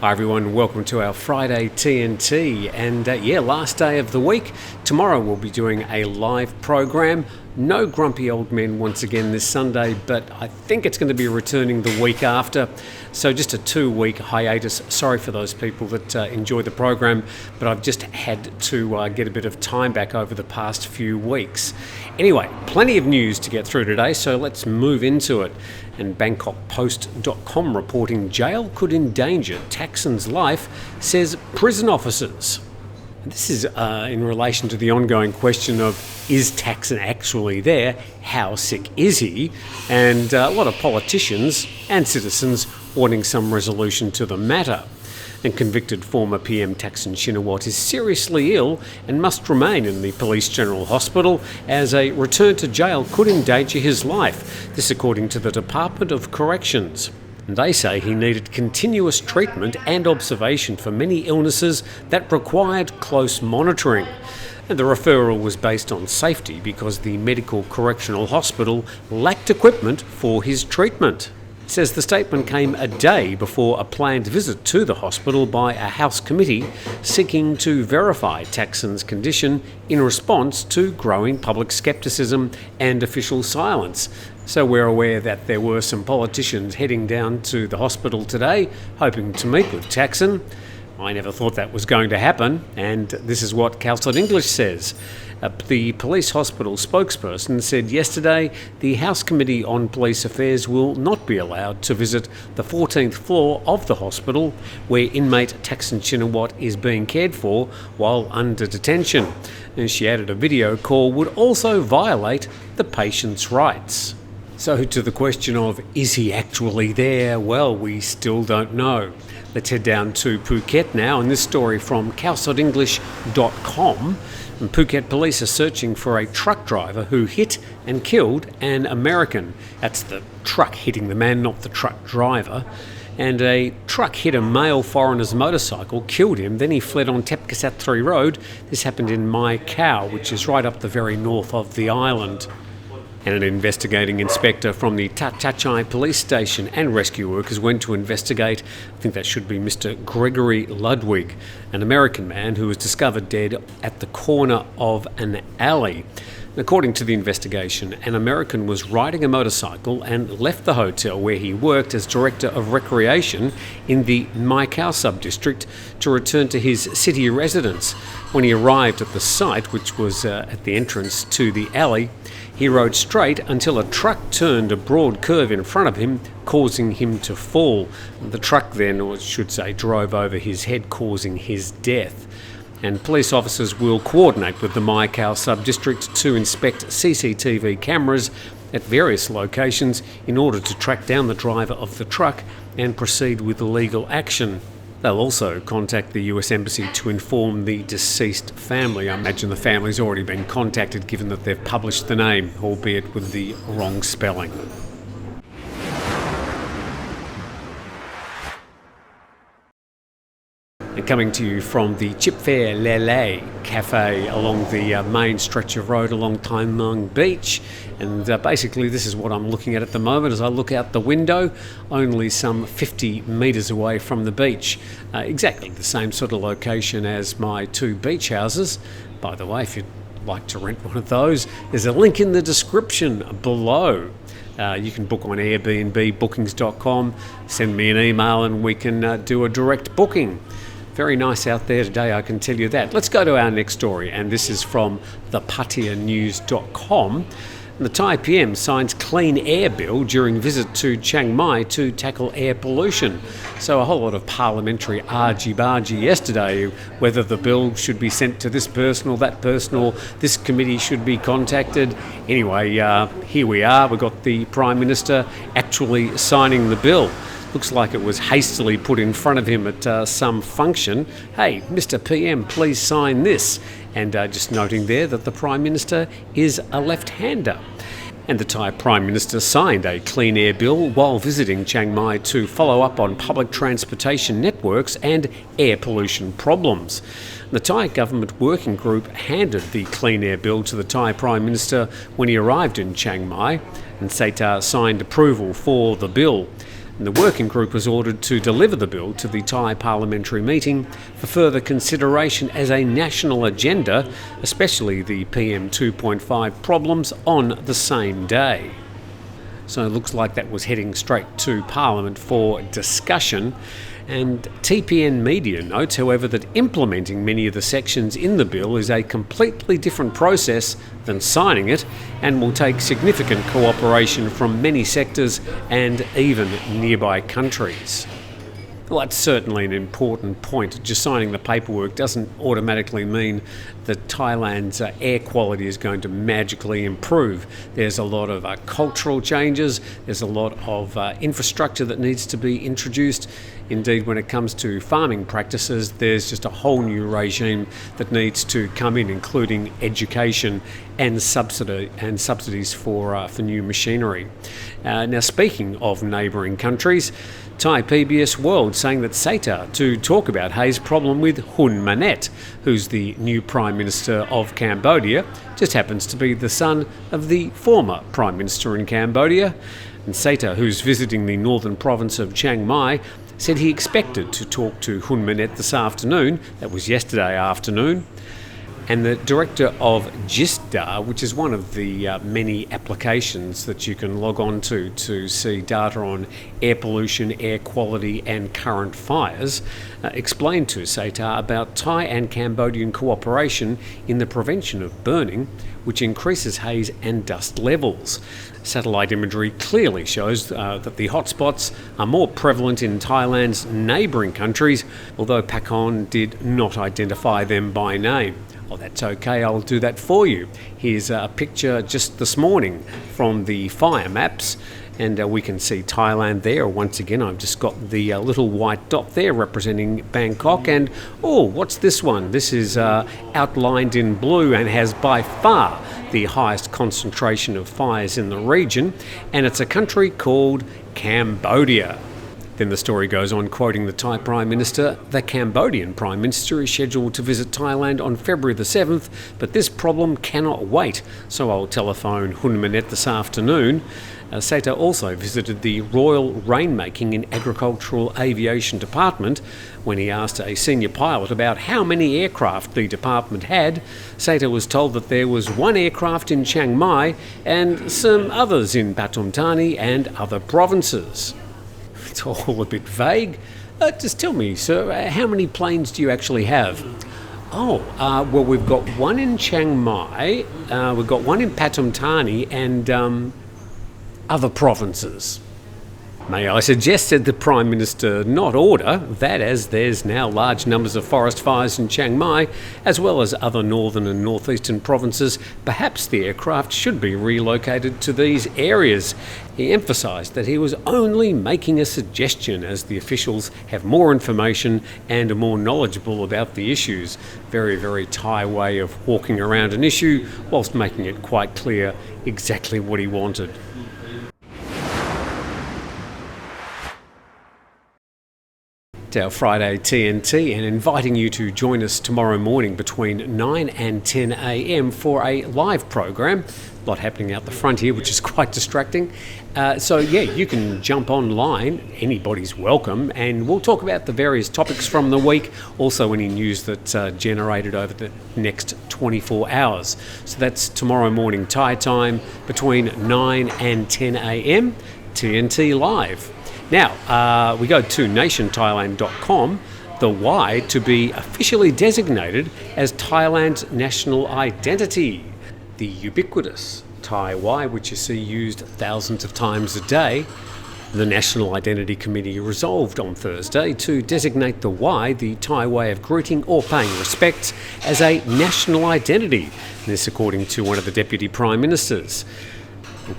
Hi everyone, welcome to our Friday TNT, and last day of the week. Tomorrow we'll be doing a live program. No grumpy old men once again this Sunday, but I think it's going to be returning the week after. So just a 2-week hiatus. Sorry for those people that enjoy the program, but I've just had to get a bit of time back over the past few weeks. Anyway, plenty of news to get through today, so let's move into it. And BangkokPost.com reporting jail could endanger Thaksin's life, says prison officers. This is in relation to the ongoing question of, is Thaksin actually there? How sick is he? And a lot of politicians and citizens wanting some resolution to the matter. And convicted former PM Thaksin Shinawatra is seriously ill and must remain in the Police General Hospital, as a return to jail could endanger his life. This according to the Department of Corrections. They say he needed continuous treatment and observation for many illnesses that required close monitoring. And the referral was based on safety because the Medical Correctional Hospital lacked equipment for his treatment. It says the statement came a day before a planned visit to the hospital by a House committee seeking to verify Thaksin's condition in response to growing public scepticism and official silence. So we're aware that there were some politicians heading down to the hospital today hoping to meet with Thaksin. I never thought that was going to happen, and this is what Calcit English says. The police hospital spokesperson said yesterday the House Committee on Police Affairs will not be allowed to visit the 14th floor of the hospital where inmate Thaksin Shinawatra is being cared for while under detention. And she added a video call would also violate the patient's rights. So to the question of, is he actually there? Well, we still don't know. Let's head down to Phuket now, and this story from CalcitEnglish.com. And Phuket police are searching for a truck driver who hit and killed an American. That's the truck hitting the man, not the truck driver. And a truck hit a male foreigner's motorcycle, killed him, then he fled on Tepkasat Road. This happened in Mai Khao, which is right up the very north of the island. And an investigating inspector from the Chai police station and rescue workers went to investigate. I think that should be Mr. Gregory Ludwig, an American man who was discovered dead at the corner of an alley. According to the investigation, an American was riding a motorcycle and left the hotel where he worked as Director of Recreation in the Mai Khao sub-district to return to his city residence. When he arrived at the site, which was at the entrance to the alley, he rode straight until a truck turned a broad curve in front of him, causing him to fall. The truck then, or I should say, drove over his head, causing his death. And police officers will coordinate with the Mai Khao sub-district to inspect CCTV cameras at various locations in order to track down the driver of the truck and proceed with legal action. They'll also contact the US Embassy to inform the deceased family. I imagine the family's already been contacted given that they've published the name, albeit with the wrong spelling. And coming to you from the Chip Fair Lele Cafe along the main stretch of road along Tai Mung Beach. And basically this is what I'm looking at the moment as I look out the window, only some 50 metres away from the beach. Exactly the same sort of location as my 2 beach houses. By the way, if you'd like to rent one of those, there's a link in the description below. You can book on Airbnb, bookings.com, send me an email and we can do a direct booking. Very nice out there today, I can tell you that. Let's go to our next story, and this is from thepatianews.com. The Thai PM signs clean air bill during visit to Chiang Mai to tackle air pollution. So a whole lot of parliamentary argy-bargy yesterday, whether the bill should be sent to this person or that person, or this committee should be contacted. Anyway, here we are. We've got the Prime Minister actually signing the bill. Looks like it was hastily put in front of him at some function. Hey, Mr. PM, please sign this. And just noting there that the Prime Minister is a left-hander. And the Thai Prime Minister signed a clean air bill while visiting Chiang Mai to follow up on public transportation networks and air pollution problems. The Thai government working group handed the clean air bill to the Thai Prime Minister when he arrived in Chiang Mai, and Settha signed approval for the bill. And the working group was ordered to deliver the bill to the Thai parliamentary meeting for further consideration as a national agenda, especially the PM 2.5 problems, on the same day. So it looks like that was heading straight to Parliament for discussion. And TPN Media notes, however, that implementing many of the sections in the bill is a completely different process than signing it and will take significant cooperation from many sectors and even nearby countries. Well, that's certainly an important point. Just signing the paperwork doesn't automatically mean that Thailand's air quality is going to magically improve. There's a lot of cultural changes, there's a lot of infrastructure that needs to be introduced. Indeed, when it comes to farming practices, there's just a whole new regime that needs to come in, including education and subsidies for new machinery. Now, speaking of neighbouring countries, Thai PBS World saying that Settha to talk about haze problem with Hun Manet, who's the new Prime Minister of Cambodia, just happens to be the son of the former Prime Minister in Cambodia. And Settha, who's visiting the northern province of Chiang Mai, said he expected to talk to Hun Manet this afternoon. That was yesterday afternoon. And the director of GISDA, which is one of the many applications that you can log on to see data on air pollution, air quality and current fires, explained to Settha about Thai and Cambodian cooperation in the prevention of burning, which increases haze and dust levels. Satellite imagery clearly shows that the hotspots are more prevalent in Thailand's neighbouring countries, although Pakon did not identify them by name. Oh, that's okay, I'll do that for you. Here's a picture just this morning from the fire maps, and we can see Thailand there. Once again, I've just got the little white dot there representing Bangkok, and oh, what's this one? This is outlined in blue and has by far the highest concentration of fires in the region, and it's a country called Cambodia. Then the story goes on, quoting the Thai Prime Minister, the Cambodian Prime Minister is scheduled to visit Thailand on February the 7th, but this problem cannot wait, so I'll telephone Hun Manet this afternoon. Settha also visited the Royal Rainmaking and Agricultural Aviation Department. When he asked a senior pilot about how many aircraft the department had, Settha was told that there was one aircraft in Chiang Mai and some others in Pathum Thani and other provinces. It's all a bit vague. Just tell me, sir, how many planes do you actually have? Well, we've got one in Chiang Mai, we've got one in Pathum Thani and other provinces. May I suggest, said the Prime Minister, not order, that as there's now large numbers of forest fires in Chiang Mai, as well as other northern and northeastern provinces, perhaps the aircraft should be relocated to these areas. He emphasised that he was only making a suggestion as the officials have more information and are more knowledgeable about the issues. Very, very Thai way of walking around an issue whilst making it quite clear exactly what he wanted. Our Friday TNT, and inviting you to join us tomorrow morning between 9 and 10 a.m. for a live program. A lot happening out the front here, which is quite distracting. So you can jump online, anybody's welcome, and we'll talk about the various topics from the week, also any news that's generated over the next 24 hours. So that's tomorrow morning Thai time between 9 and 10 a.m. TNT Live. Now, we go to nationthailand.com, the Y to be officially designated as Thailand's national identity. The ubiquitous Thai Y, which you see used thousands of times a day. The National Identity Committee resolved on Thursday to designate the Y, the Thai way of greeting or paying respects, as a national identity. This according to one of the Deputy Prime Ministers.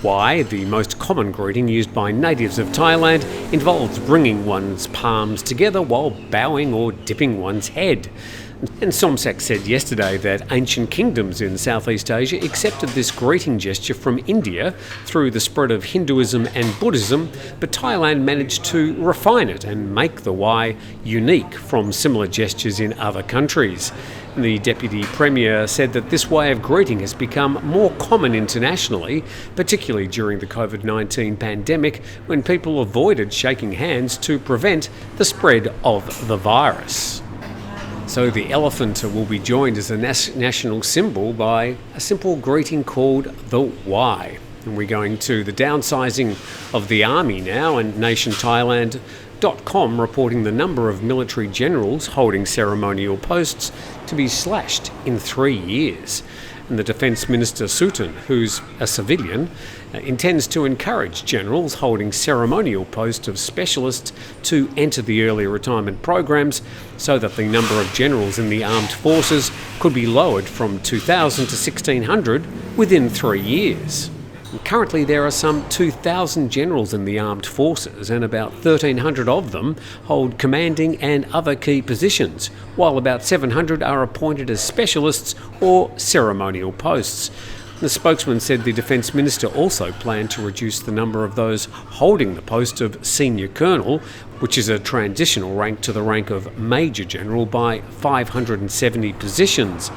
Y, the most common greeting used by natives of Thailand, involves bringing one's palms together while bowing or dipping one's head. And Somsak said yesterday that ancient kingdoms in Southeast Asia accepted this greeting gesture from India through the spread of Hinduism and Buddhism, but Thailand managed to refine it and make the Y unique from similar gestures in other countries. The Deputy Premier said that this way of greeting has become more common internationally, particularly during the COVID-19 pandemic, when people avoided shaking hands to prevent the spread of the virus. So the elephant will be joined as a national symbol by a simple greeting called the Y. And we're going to the downsizing of the army now, and nationthailand.com reporting the number of military generals holding ceremonial posts to be slashed in 3 years. And the Defence Minister Sutin, who's a civilian, intends to encourage generals holding ceremonial posts of specialists to enter the early retirement programs so that the number of generals in the armed forces could be lowered from 2,000 to 1,600 within 3 years. Currently there are some 2,000 generals in the armed forces, and about 1,300 of them hold commanding and other key positions, while about 700 are appointed as specialists or ceremonial posts. The spokesman said the Defence Minister also planned to reduce the number of those holding the post of Senior Colonel, which is a transitional rank to the rank of Major General, by 570 positions.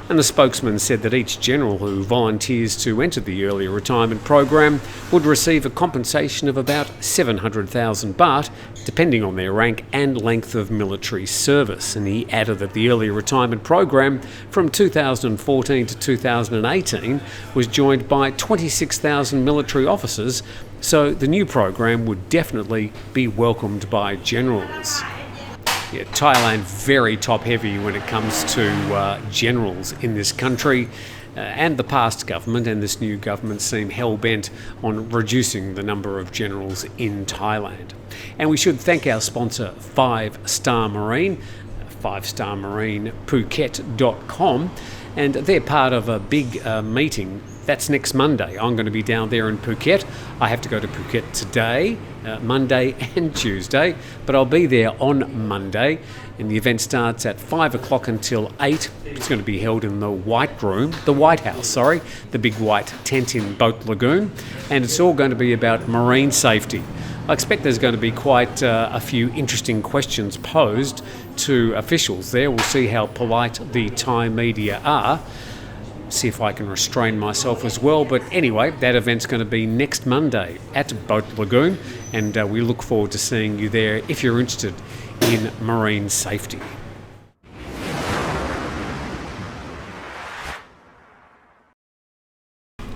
And the spokesman said that each general who volunteers to enter the early retirement program would receive a compensation of about 700,000 baht, depending on their rank and length of military service. And he added that the early retirement program from 2014 to 2018 was joined by 26,000 military officers, so the new program would definitely be welcomed by generals. Yeah, Thailand very top-heavy when it comes to generals in this country, and the past government and this new government seem hell-bent on reducing the number of generals in Thailand. And we should thank our sponsor, 5-Star Marine, 5-Star Marine Phuket.com, and they're part of a big meeting. That's next Monday. I'm going to be down there in Phuket. I have to go to Phuket today, Monday and Tuesday, but I'll be there on Monday, and the event starts at 5 o'clock until 8. It's going to be held in the White House, the big white tent in Boat Lagoon, and it's all going to be about marine safety. I expect there's going to be quite a few interesting questions posed to officials there. We'll see how polite the Thai media are. See if I can restrain myself as well. But anyway, that event's going to be next Monday at Boat Lagoon, and we look forward to seeing you there if you're interested in marine safety.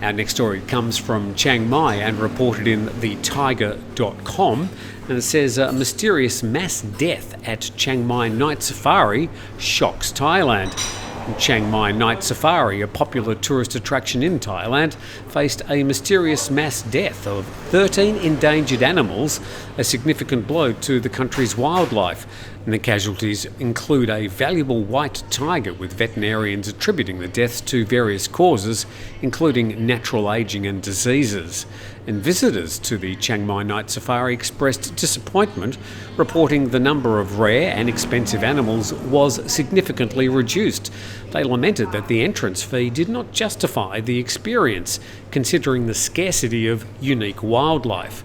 Our next story comes from Chiang Mai and reported in thetiger.com, and it says a mysterious mass death at Chiang Mai Night Safari shocks Thailand. Chiang Mai Night Safari, a popular tourist attraction in Thailand, faced a mysterious mass death of 13 endangered animals, a significant blow to the country's wildlife. And the casualties include a valuable white tiger, with veterinarians attributing the deaths to various causes, including natural ageing and diseases. And visitors to the Chiang Mai Night Safari expressed disappointment, reporting the number of rare and expensive animals was significantly reduced. They lamented that the entrance fee did not justify the experience, considering the scarcity of unique wildlife.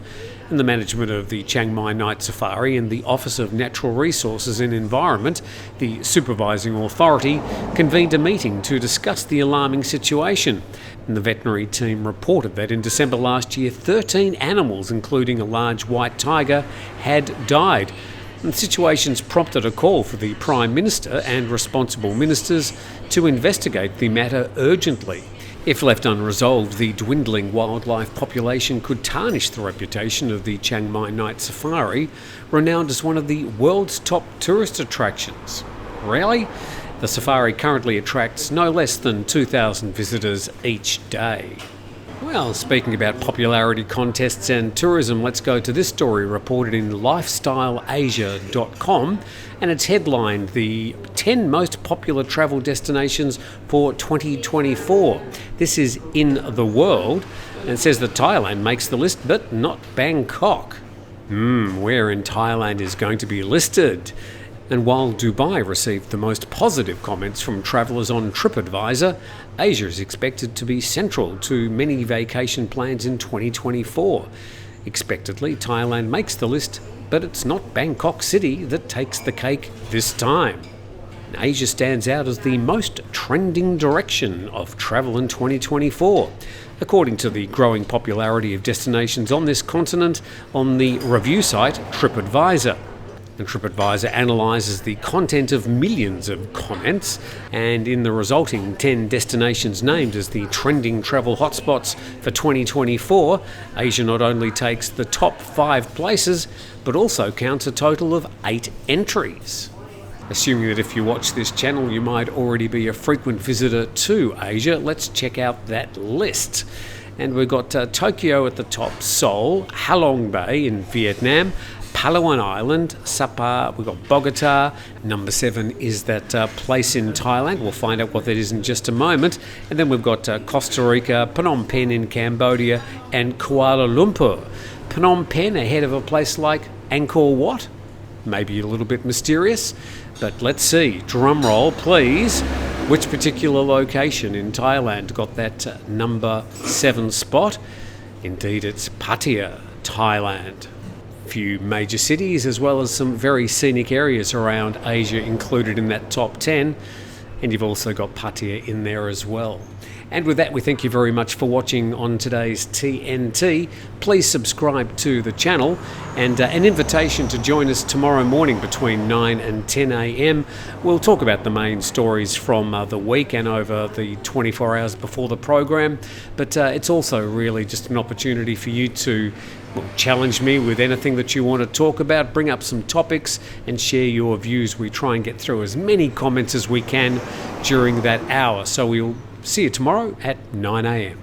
And the management of the Chiang Mai Night Safari and the Office of Natural Resources and Environment, the supervising authority, convened a meeting to discuss the alarming situation. And the veterinary team reported that in December last year, 13 animals, including a large white tiger, had died. And the situation's prompted a call for the Prime Minister and responsible ministers to investigate the matter urgently. If left unresolved, the dwindling wildlife population could tarnish the reputation of the Chiang Mai Night Safari, renowned as one of the world's top tourist attractions. Really? The safari currently attracts no less than 2,000 visitors each day. Well, speaking about popularity contests and tourism, let's go to this story reported in lifestyleasia.com, and it's headlined the 10 most popular travel destinations for 2024. This is in the world, and it says that Thailand makes the list, but not Bangkok. Where in Thailand is going to be listed? And while Dubai received the most positive comments from travellers on TripAdvisor, Asia is expected to be central to many vacation plans in 2024. Expectedly, Thailand makes the list, but it's not Bangkok City that takes the cake this time. Asia stands out as the most trending direction of travel in 2024, according to the growing popularity of destinations on this continent on the review site TripAdvisor. And TripAdvisor analyses the content of millions of comments, and in the resulting 10 destinations named as the trending travel hotspots for 2024, Asia not only takes the top 5 places, but also counts a total of 8 entries. Assuming that if you watch this channel you might already be a frequent visitor to Asia, let's check out that list. And we've got Tokyo at the top, Seoul, Halong Bay in Vietnam, Palawan Island, Sapa, we've got Bogota. Number 7 is that place in Thailand. We'll find out what that is in just a moment. And then we've got Costa Rica, Phnom Penh in Cambodia, and Kuala Lumpur. Phnom Penh ahead of a place like Angkor Wat? Maybe a little bit mysterious, but let's see. Drum roll, please. Which particular location in Thailand got that number 7 spot? Indeed, it's Pattaya, Thailand. Few major cities as well as some very scenic areas around Asia included in that top 10, and you've also got Pattaya in there as well. And with that, we thank you very much for watching on today's TNT. Please subscribe to the channel, and an invitation to join us tomorrow morning between 9 and 10 a.m. We'll talk about the main stories from the week and over the 24 hours before the program, but it's also really just an opportunity for you to challenge me with anything that you want to talk about, bring up some topics and share your views. We try and get through as many comments as we can during that hour. So we'll see you tomorrow at 9 a.m.